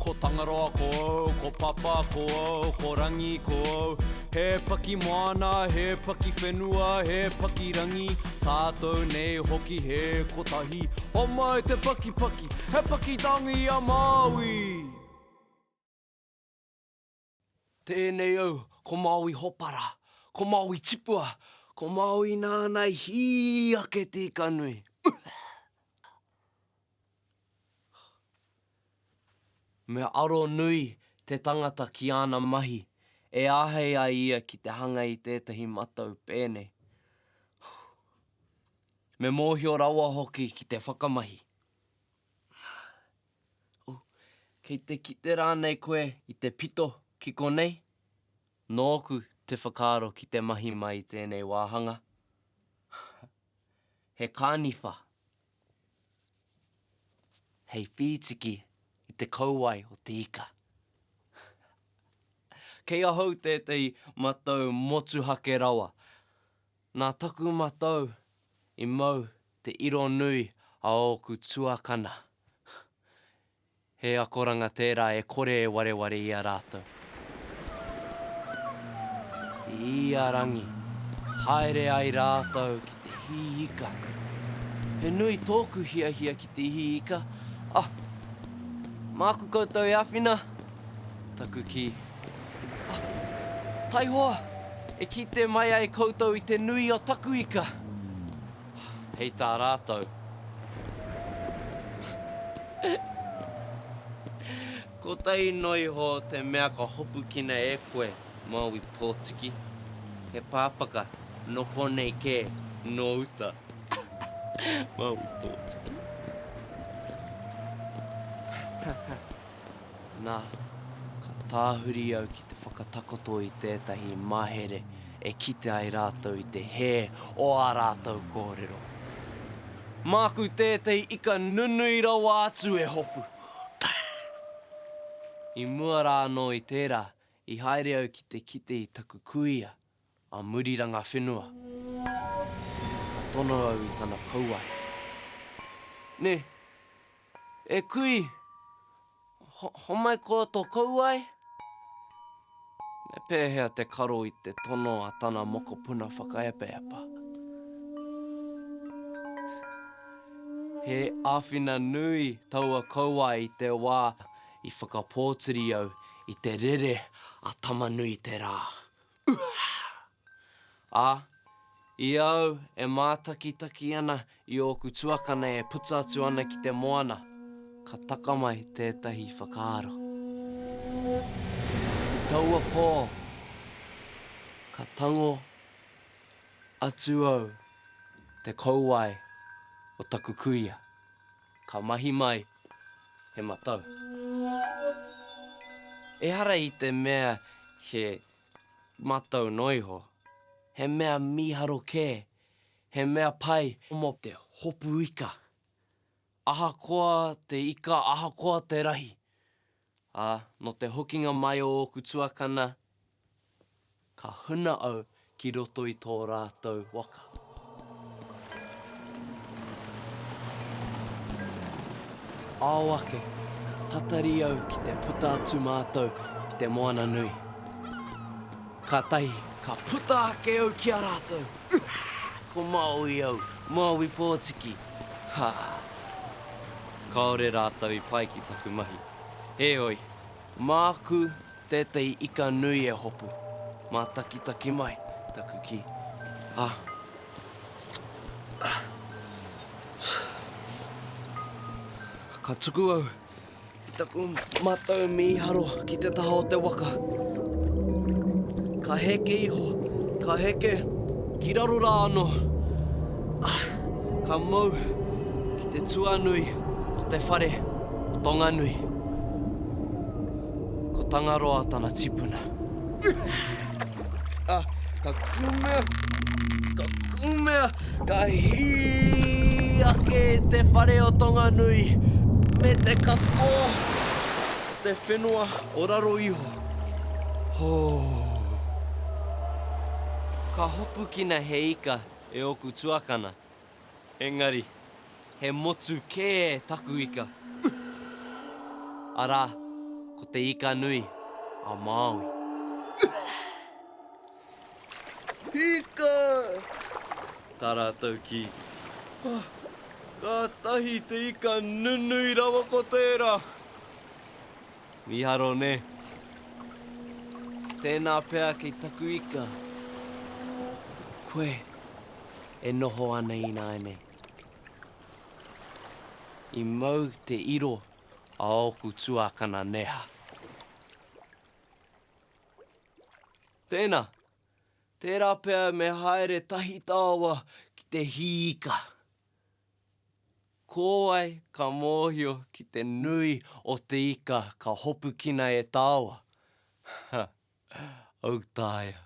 ko tangaroa ko au, ko papa ko au, ko rangi ko au. He paki moana, he paki whenua, he paki rangi. Tātou nei hoki he kotahi. Homa e te paki paki, he paki tangi a Māui. Tēnei au, ko Māui hopara, ko Māui tipua, ko Māui nānai hi ake te ikanui. Me aro nui te tangata ki ana mahi, e ahei ai ia ki te hanga i tētahi matau pēnei. Me mōhio rawa hoki ki te whakamahi. Kei te kite rānei koe i te pito ki konei, nōku te whakaaro ki te mahi mai tēnei wāhanga. He kāniwha. Hei pītiki i te kauai o te ika. Kei ahau tētei matau motuhake rawa. Nā taku matau i mau te iro nui a oku tuakana. He akoranga tērā e kore e wareware i a rātou. I a rangi, haere ai rātou ki te hi ika. He nui tōku hiahia ki te hi ika. Māku koutou e awhina. Taku ki. Tai hoa, e kite mai ai koutou i te nui o taku ika. Hei tā rātou. Ko tei noi ho te mea ka hopu kina e koe, Māui Pōtiki. He pāpaka, no konei ke, no uta. Māui Pōtiki. Nā, ka tāhuri au ki te whakatakoto i tētahi mahere e kite ai rātou i te he o a rātou kōrero. Māku tētei ika nunui rawa atu e hopu. I mua rā no i tērā, i haere au ki te kite i taku kuia, a muriranga whenua. Ka tono au i tana kauai. Ne, e kui, homai koa tō kauai? Me pēhea te karo i te tono a tana mokopuna whakaepa-epa. He āwhina nui taua kauai i te wā, i whakapōtiri au i te rere a tamanui te rā. I au e mātakitaki ana i oku tuakana e puta atu ana ki te moana, ka taka mai tētahi whakaaro. I taua pō, ka tango atu au te kauai o taku kuia. Ka mahi mai he matau. E hara i te mea he matau noiho, he mea miharo kē, he mea pai mo te hopu ika. Ahakoa te ika, ahakoa te rahi. No te hokinga mai o oku tuakana, ka huna au ki roto i tō rātou waka. Āwake, ka tatari au ki te puta atu mātou ki te moana nui. Ka tahi, ka puta ake au ki a rātou. Ko Māui au, Māui Pōtiki. Kaore rātou i pai ki taku mahi. Heoi, māku tētei ika nui e hopu. Mā taki mai, taku ki. Ka tuku au, i taku matau miharo ki te taha o te waka. Ka heke iho, ka heke, ki raro rā anō. Ka mau ki te tuanui o te whare o Tonganui. Ko Tangaroa tana tipuna. Ka kumea, ka hi ake te whare o Tonganui. Me te katoa, te whenua o raro iho. Ka hopu kina he ika e oku tuakana. Engari, he motu kē taku ika. Arā, ko te ika nui a Māui. Hika! Tā rātou ki. Ka tahi te ika nunui rawa ko tērā. Miharo ne. Tēnā pēr kei taku ika. Koe e noho ana i nā nei. I mau te iro a oku tuakana neha. Tēnā, tērā pēr me haere tahi tāua ki te hika. Ko ai ka mōhio ki te nui o te ika ka hopu kina e tāua. Au tāia.